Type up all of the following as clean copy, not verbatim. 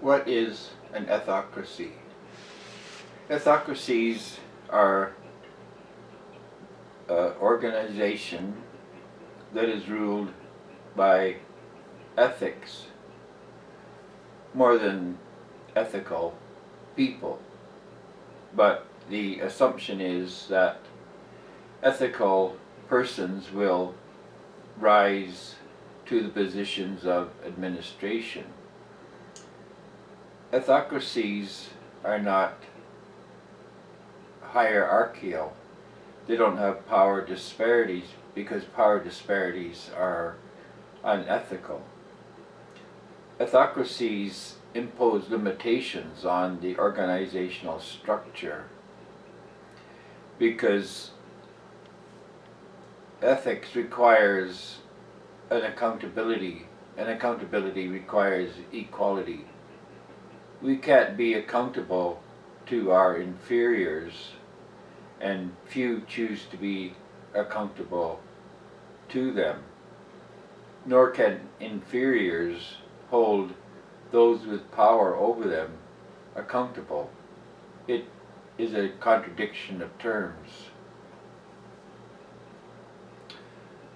What is an ethocracy? Ethocracies are an organization that is ruled by ethics more than ethical people. But the assumption is that ethical persons will rise to the positions of administration. Ethocracies are not hierarchical. They don't have power disparities because power disparities are unethical. Ethocracies impose limitations on the organizational structure because ethics requires an accountability, and accountability requires equality. We can't be accountable to our inferiors, and few choose to be accountable to them. Nor can inferiors hold those with power over them accountable. It is a contradiction of terms.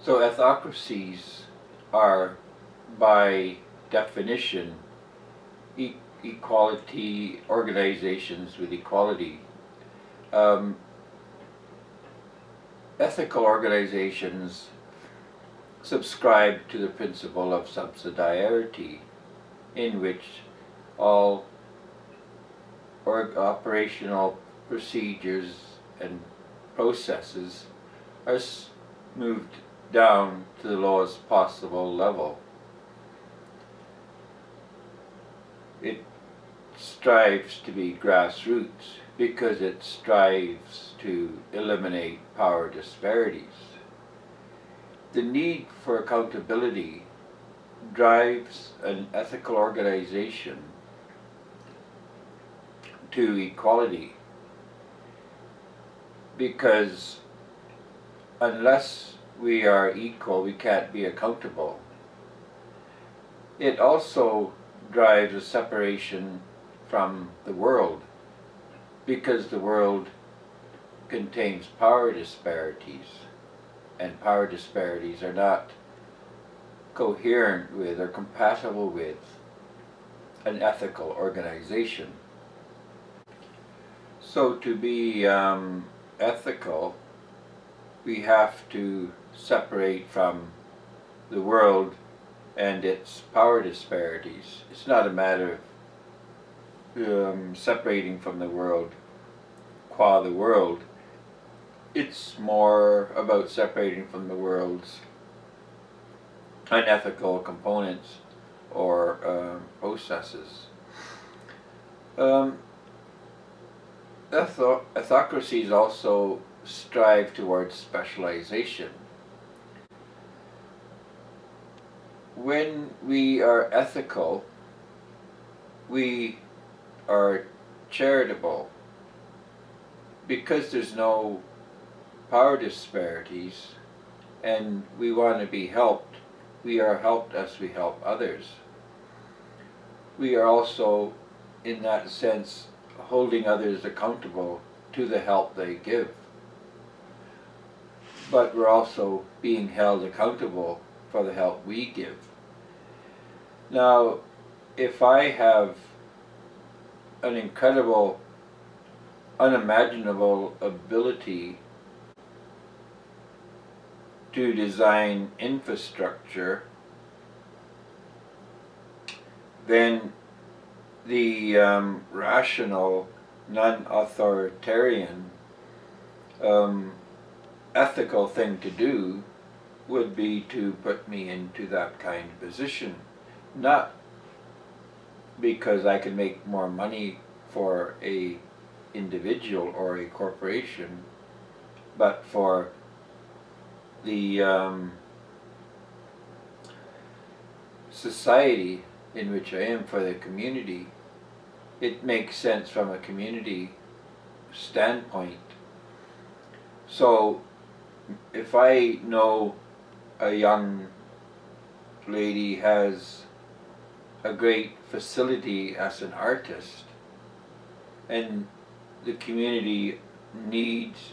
So ethocracies are, by definition, equality organizations with equality. Ethical organizations subscribe to the principle of subsidiarity, in which all operational procedures and processes are moved down to the lowest possible level. It strives to be grassroots because it strives to eliminate power disparities. The need for accountability drives an ethical organization to equality, because unless we are equal, we can't be accountable. It also drives a separation from the world, because the world contains power disparities, and power disparities are not coherent with or compatible with an ethical organization. So to be ethical, we have to separate from the world and its power disparities. It's not a matter of separating from the world qua the world. It's more about separating from the world's unethical components or processes. Ethocracies also strive towards specialization. When we are ethical, we are charitable. Because there's no power disparities and we want to be helped, we are helped as we help others. We are also, in that sense, holding others accountable to the help they give. But we're also being held accountable for the help we give. Now, if I have an incredible, unimaginable ability to design infrastructure, then the rational, non-authoritarian, ethical thing to do would be to put me into that kind of position. Not because I can make more money for a individual or a corporation, but for the society in which I am, for the community. It makes sense from a community standpoint. So if I know a young lady has a great facility as an artist, and the community needs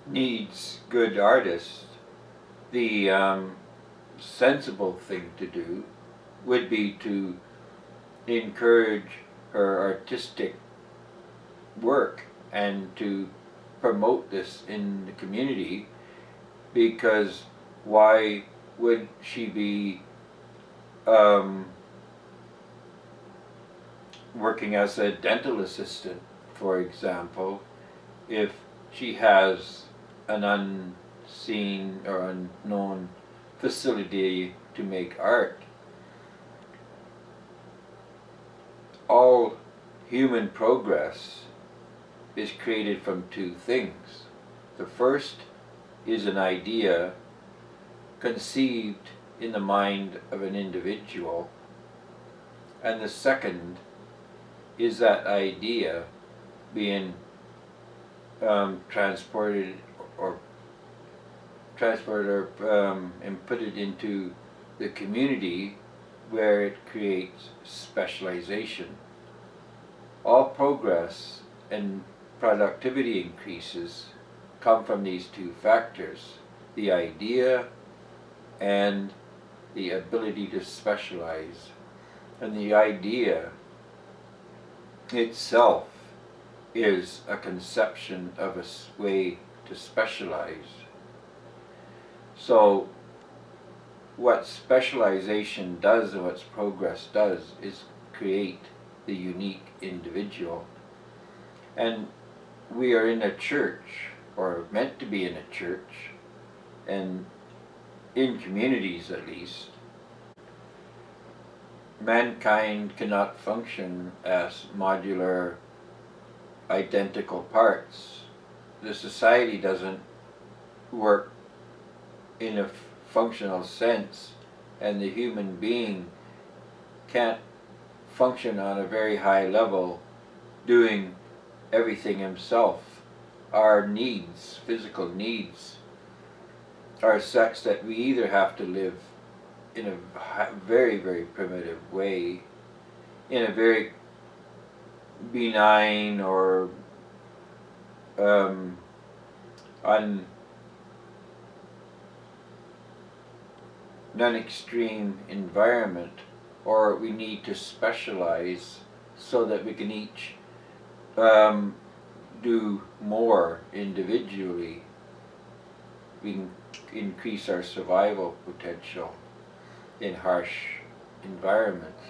needs good artists. The sensible thing to do would be to encourage her artistic work and to promote this in the community, because why would she be working as a dental assistant, for example, if she has an unseen or unknown facility to make art? All human progress is created from two things. The first is an idea conceived in the mind of an individual, and the second is that idea being transported and put it into the community, where it creates specialization. All progress and productivity increases come from these two factors: the idea and the ability to specialize. And the idea itself is a conception of a way to specialize. So what specialization does and what progress does is create the unique individual. And we are in a church, or meant to be in a church, and in communities at least. Mankind cannot function as modular, identical parts. The society doesn't work in a functional sense, and the human being can't function on a very high level doing everything himself. Our needs, physical needs, are such that we either have to live in a very, very primitive way, in a very benign or non-extreme environment, or we need to specialize so that we can each do more individually. We can increase our survival potential in harsh environments.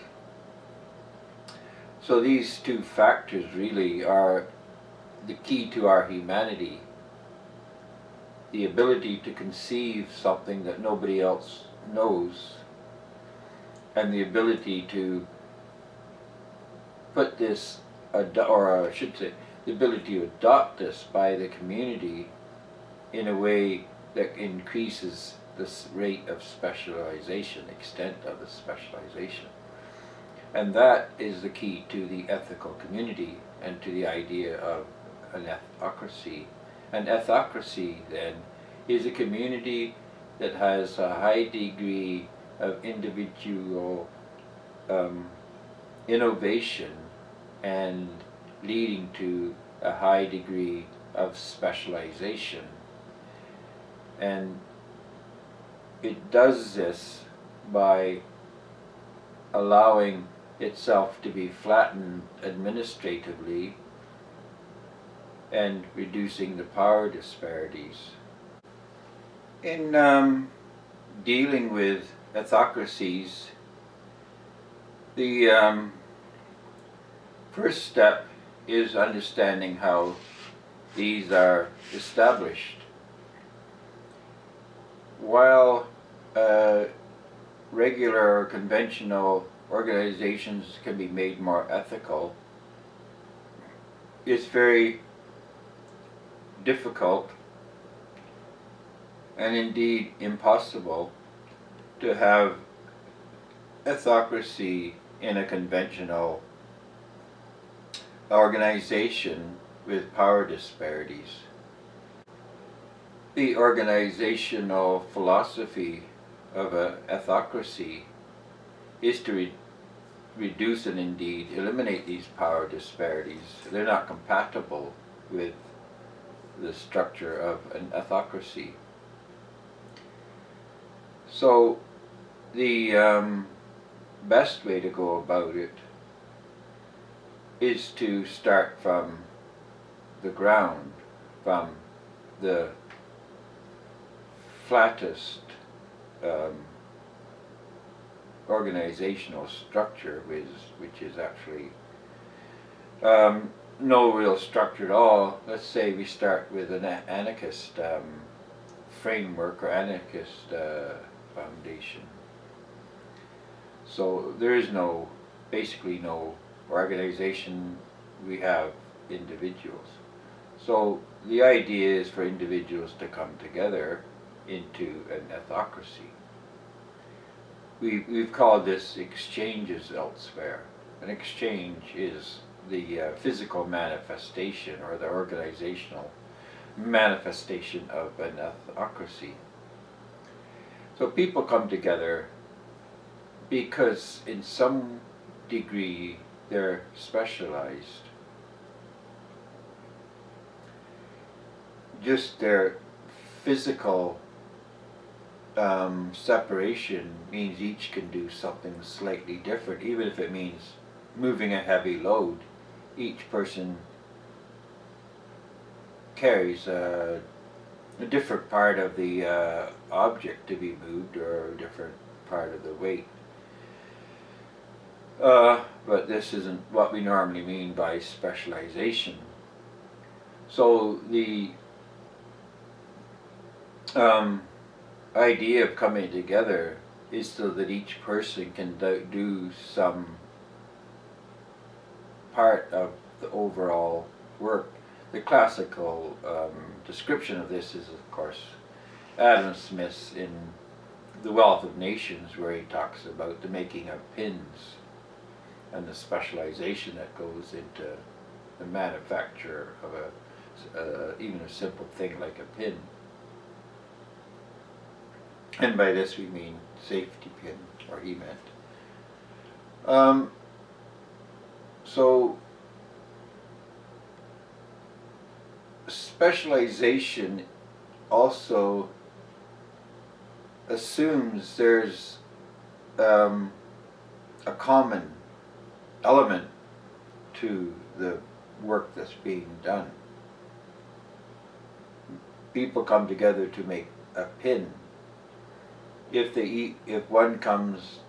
So these two factors really are the key to our humanity: the ability to conceive something that nobody else knows, and the ability to put this, or I should say, the ability to adopt this by the community in a way that increases the rate of specialization, extent of the specialization. And that is the key to the ethical community and to the idea of an ethocracy. An ethocracy, then, is a community that has a high degree of individual innovation and leading to a high degree of specialization. And it does this by allowing itself to be flattened administratively and reducing the power disparities. In dealing with ethocracies, the first step is understanding how these are established. While regular or conventional organizations can be made more ethical, it's very difficult and indeed impossible to have ethocracy in a conventional organization with power disparities. The organizational philosophy of an ethocracy is to reduce and indeed eliminate these power disparities. They're not compatible with the structure of an ethocracy. So the best way to go about it is to start from the ground, from the flattest organizational structure, which is actually no real structure at all. Let's say we start with an anarchist framework or anarchist foundation. So there is basically no organization, we have individuals. So the idea is for individuals to come together into an ethocracy. We've called this exchanges elsewhere. An exchange is the physical manifestation or the organizational manifestation of an ethocracy. So people come together because in some degree they're specialized. Just their physical separation means each can do something slightly different, even if it means moving a heavy load. Each person carries a different part of the object to be moved, or a different part of the weight. But this isn't what we normally mean by specialization. So the idea of coming together is so that each person can do some part of the overall work. The classical description of this is, of course, Adam Smith's in The Wealth of Nations, where he talks about the making of pins and the specialization that goes into the manufacture of even a simple thing like a pin. And by this we mean safety pin, or he meant. So specialization also assumes there's a common element to the work that's being done. People come together to make a pin. If one comes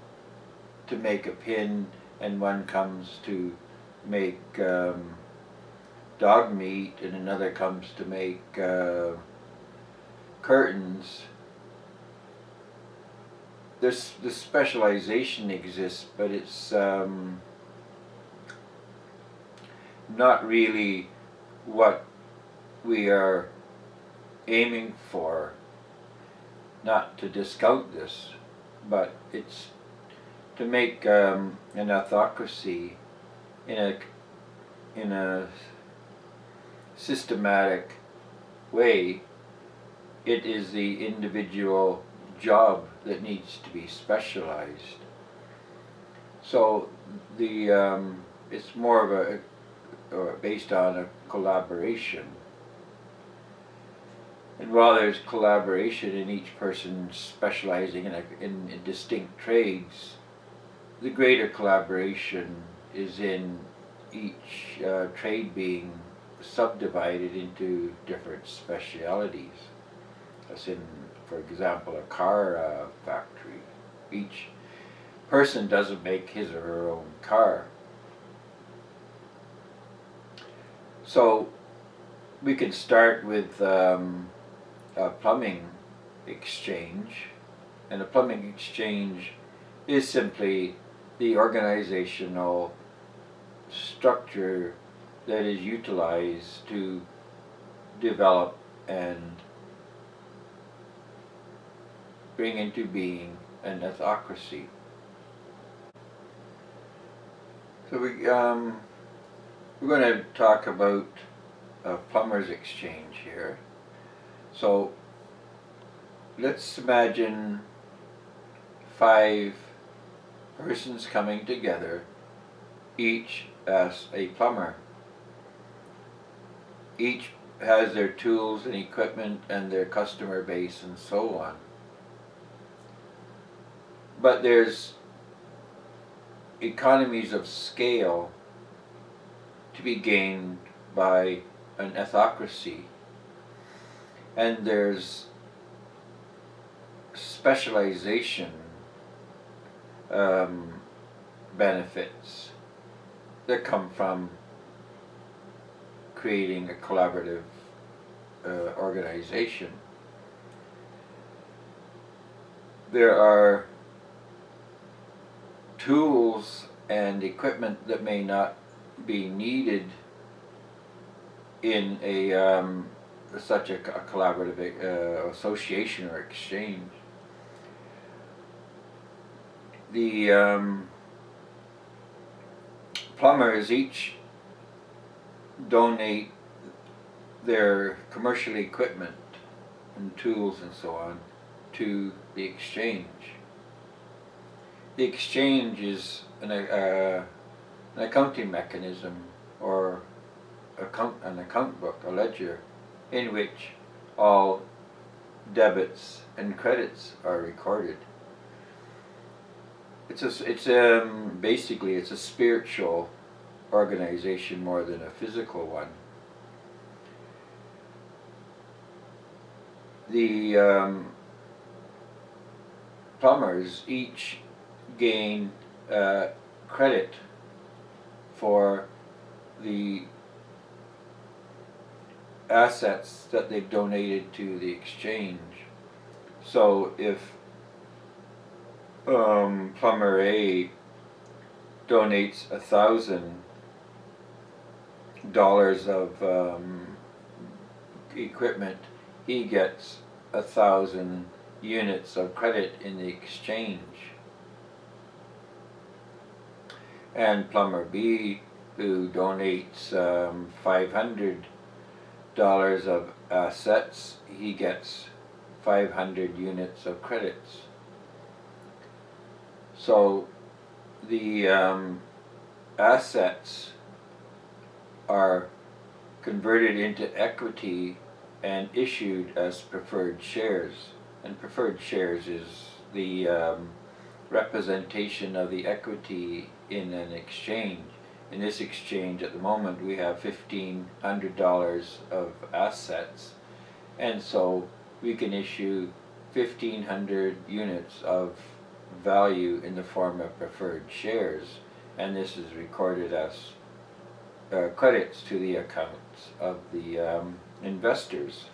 to make a pin and one comes to make dog meat and another comes to make curtains, this specialization exists, but it's not really what we are aiming for. Not to discount this, but it's to make an ethocracy in a systematic way. It is the individual job that needs to be specialized. So it's more of based on a collaboration. And while there's collaboration in each person specializing in distinct trades, the greater collaboration is in each trade being subdivided into different specialities. As in, for example, a car factory. Each person doesn't make his or her own car. So we can start with a plumbing exchange, and a plumbing exchange is simply the organizational structure that is utilized to develop and bring into being an ethocracy. So we're going to talk about a plumber's exchange here. So let's imagine 5 persons coming together, each as a plumber. Each has their tools and equipment and their customer base and so on. But there's economies of scale to be gained by an ethocracy, and there's specialization benefits that come from creating a collaborative organization. There are tools and equipment that may not be needed in a such a collaborative association or exchange. The plumbers each donate their commercial equipment and tools and so on to the exchange. The exchange is an accounting mechanism, or an account book, a ledger, in which all debits and credits are recorded. Basically it's a spiritual organization more than a physical one. The plumbers each gain credit for the assets that they've donated to the exchange. So if plumber A donates $1,000 of equipment, he gets 1,000 units of credit in the exchange. And plumber B, who donates $500 of assets, he gets 500 units of credits. So the assets are converted into equity and issued as preferred shares. And preferred shares is the representation of the equity in an exchange. In this exchange at the moment we have $1,500 of assets, and so we can issue 1,500 units of value in the form of preferred shares, and this is recorded as credits to the accounts of the investors.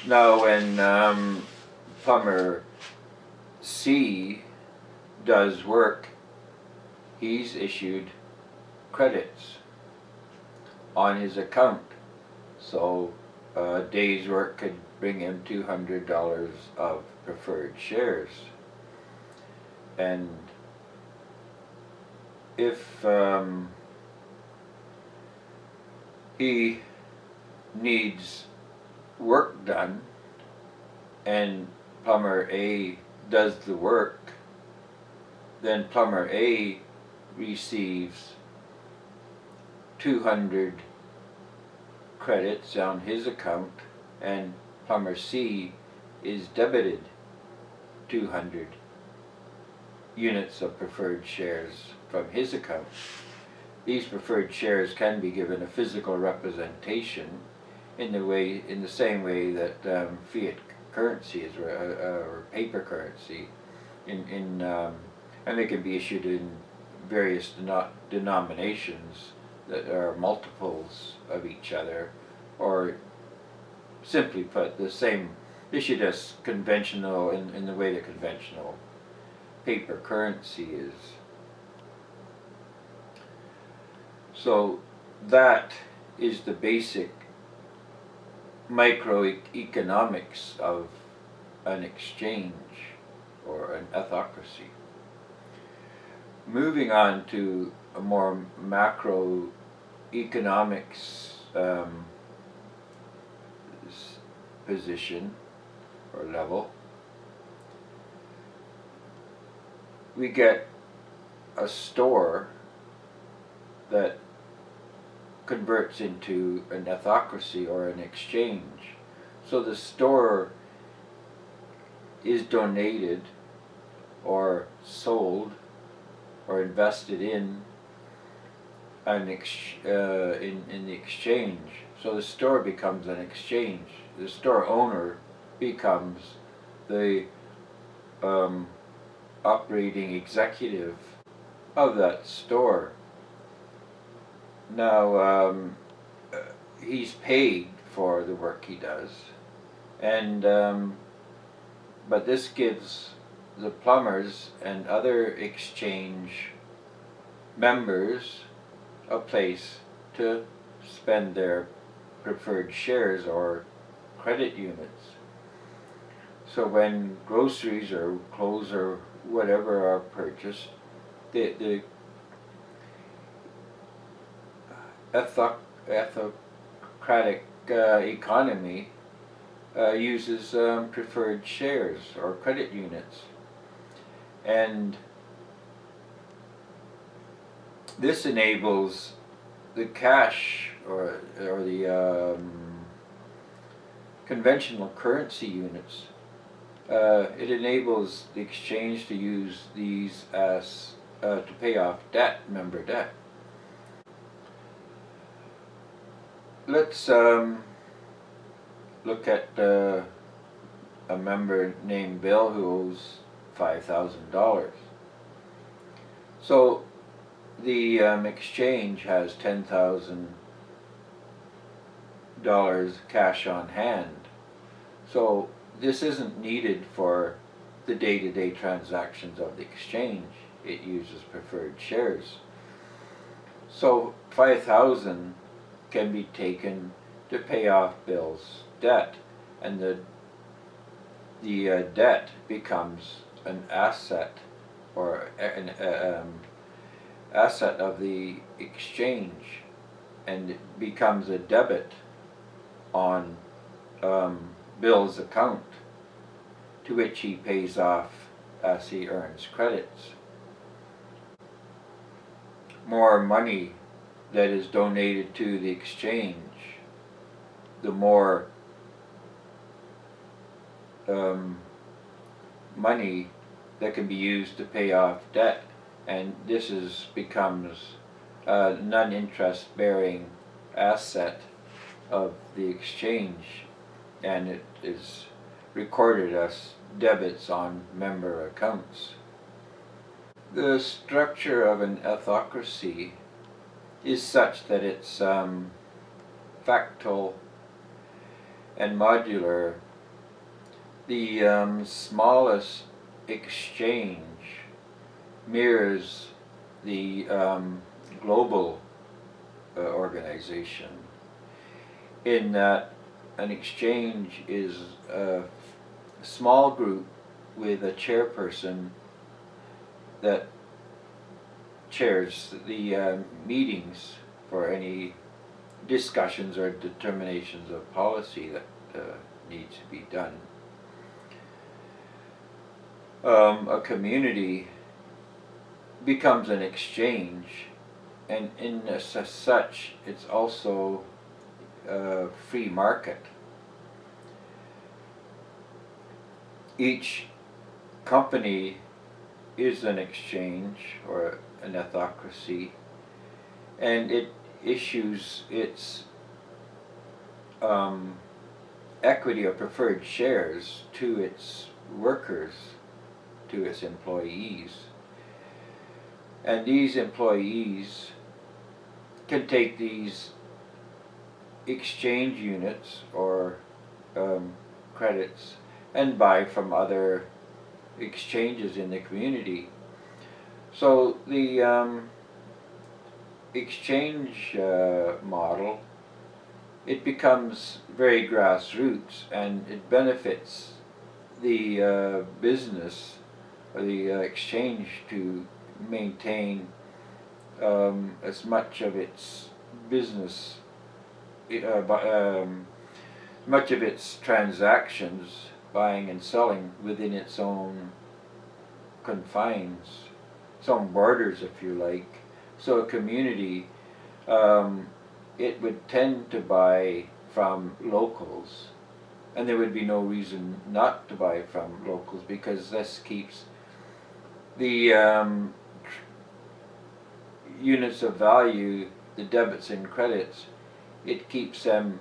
Now when plumber C does work, he's issued credits on his account. So a day's work could bring him $200 of preferred shares. And if he needs work done and plumber A does the work, then plumber A receives 200 credits on his account, and plumber C is debited 200 units of preferred shares from his account. These preferred shares can be given a physical representation in the same way that fiat currency is, or paper currency, and they can be issued in various denominations that are multiples of each other, or simply put, the same, issued as conventional in the way that conventional paper currency is. So that is the basic microeconomics of an exchange or an ethocracy. Moving on to a more macroeconomics position or level, we get a store that converts into an ethocracy or an exchange. So the store is donated or sold or invested in in the exchange. So the store becomes an exchange. The store owner becomes the operating executive of that store. Now, he's paid for the work he does, and but this gives the plumbers and other exchange members a place to spend their preferred shares or credit units. So when groceries or clothes or whatever are purchased, the Ethocratic economy uses preferred shares or credit units. And this enables the cash or the conventional currency units. It enables the exchange to use these as to pay off debt, member debt. Let's look at a member named Bill who owes $5,000. So the exchange has $10,000 cash on hand. So this isn't needed for the day-to-day transactions of the exchange. It uses preferred shares. So 5,000 can be taken to pay off Bill's debt, and the debt becomes an asset or an asset of the exchange, and it becomes a debit on Bill's account, to which he pays off as he earns credits. More money that is donated to the exchange, the more money that can be used to pay off debt, and this becomes a non-interest bearing asset of the exchange, and it is recorded as debits on member accounts. The structure of an ethocracy is such that it's fractal and modular. The smallest exchange mirrors the global organization, in that an exchange is a small group with a chairperson that chairs the meetings for any discussions or determinations of policy that needs to be done. A community becomes an exchange, and as such it's also a free market. Each company is an exchange or an ethocracy, and it issues its equity or preferred shares to its workers, to its employees. And these employees can take these exchange units or credits and buy from other exchanges in the community. So the exchange model, it becomes very grassroots, and it benefits the business or the exchange to maintain as much of its business, much of its transactions, buying and selling, within its own confines, some borders, if you like. So a community, it would tend to buy from locals, and there would be no reason not to buy from locals, because this keeps the units of value, the debits and credits, it keeps them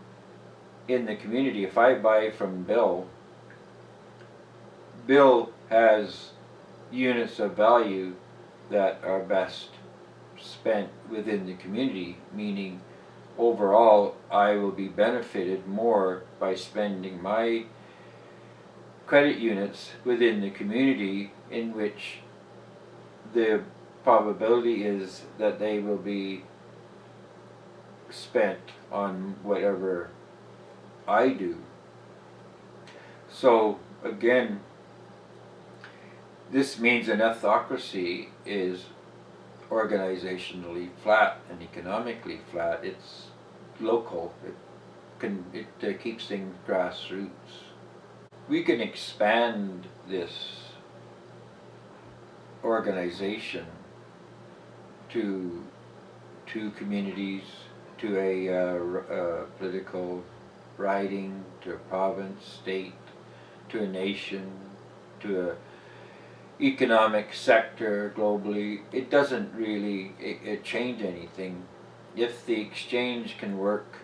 in the community. If I buy from Bill, Bill has units of value that are best spent within the community, meaning overall I will be benefited more by spending my credit units within the community, in which the probability is that they will be spent on whatever I do. So again, this means an ethocracy is organizationally flat and economically flat. It's local. It keeps things grassroots. We can expand this organization to communities, to a political riding, to a province, state, to a nation, to a economic sector globally. It doesn't really change anything. If the exchange can work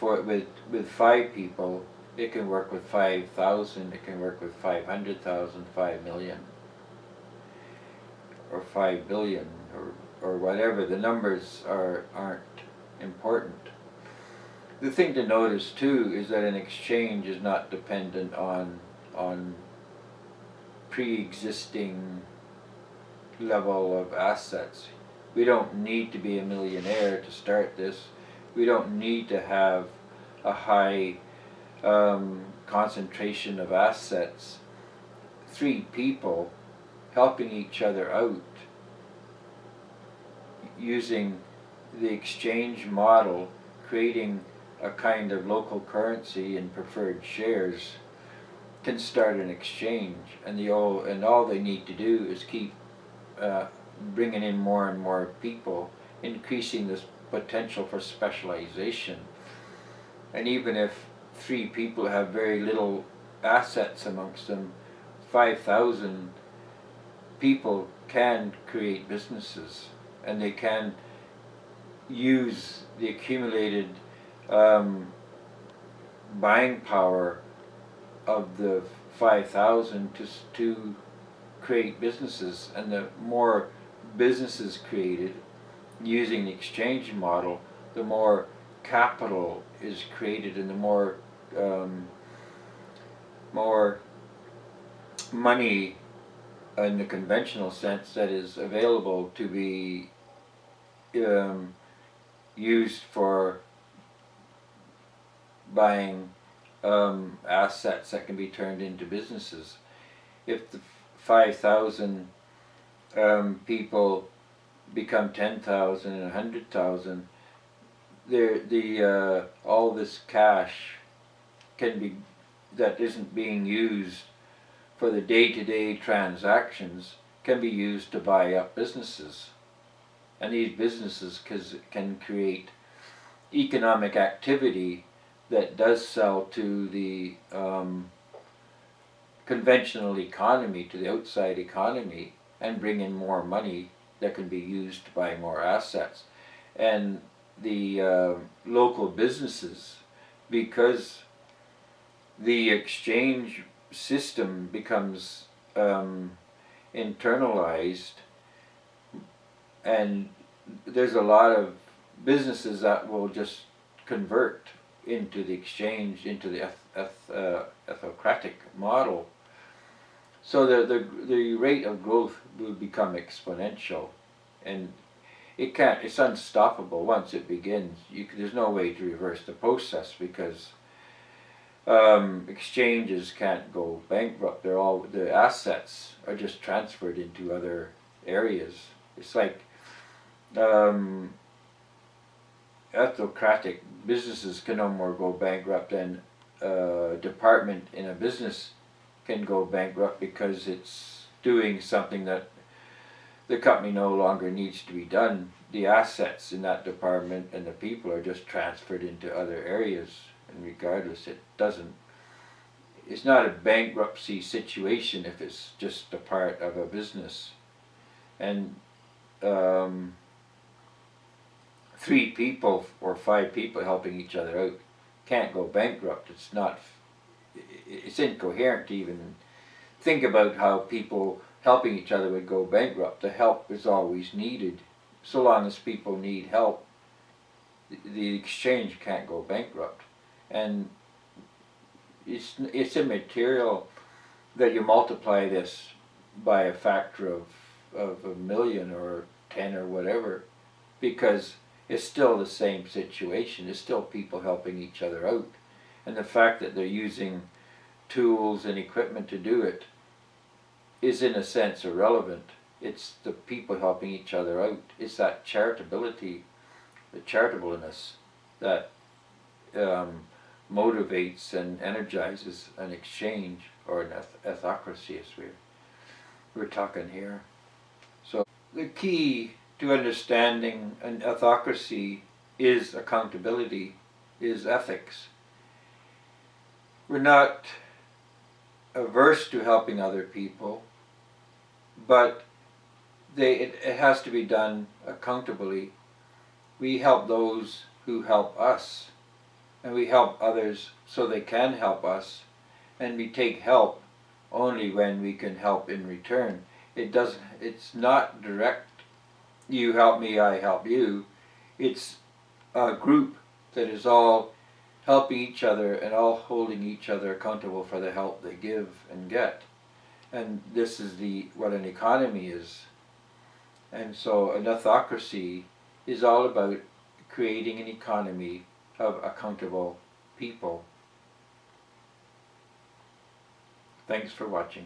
with 5 people, it can work with 5,000, it can work with 500,000, 5 million, or 5 billion, or whatever. The numbers aren't important. The thing to notice too is that an exchange is not dependent on pre-existing level of assets. We don't need to be a millionaire to start this. We don't need to have a high concentration of assets. 3 people helping each other out using the exchange model, creating a kind of local currency and preferred shares, can start an exchange, and all they need to do is keep bringing in more and more people, increasing this potential for specialization. And even if 3 people have very little assets amongst them, 5,000 people can create businesses, and they can use the accumulated buying power of the 5,000 to create businesses. And the more businesses created using the exchange model, the more capital is created, and the more money in the conventional sense that is available to be used for buying assets that can be turned into businesses. If the 5,000 people become 10,000 and 100,000, all this cash can be, that isn't being used for the day-to-day transactions, can be used to buy up businesses. And these businesses can create economic activity that does sell to the conventional economy, to the outside economy, and bring in more money that can be used to buy more assets. And the local businesses, because the exchange system becomes internalized, and there's a lot of businesses that will just convert into the exchange, into the Ethocratic model. So the rate of growth will become exponential, and it's unstoppable once it begins. There's no way to reverse the process, because exchanges can't go bankrupt. The assets are just transferred into other areas. It's like Ethocratic businesses can no more go bankrupt than a department in a business can go bankrupt, because it's doing something that the company no longer needs to be done, the assets in that department and the people are just transferred into other areas, and regardless, it's not a bankruptcy situation if it's just a part of a business. And 3 people or 5 people helping each other out can't go bankrupt. It's incoherent to even think about how people helping each other would go bankrupt. The help is always needed. So long as people need help, the exchange can't go bankrupt. And it's immaterial that you multiply this by a factor of 1,000,000 or 10 or whatever, because it's still the same situation. It's still people helping each other out. And the fact that they're using tools and equipment to do it is in a sense irrelevant. It's the people helping each other out. It's that charitability, the charitableness that motivates and energizes an exchange, or an ethocracy, as we're talking here. So the key to understanding an ethocracy is accountability, is ethics. We're not averse to helping other people, but it has to be done accountably. We help those who help us, and we help others so they can help us, and we take help only when we can help in return. It's not direct, you help me, I help you. It's a group that is all helping each other and all holding each other accountable for the help they give and get. And this is what an economy is. And so an ethocracy is all about creating an economy of accountable people. Thanks for watching.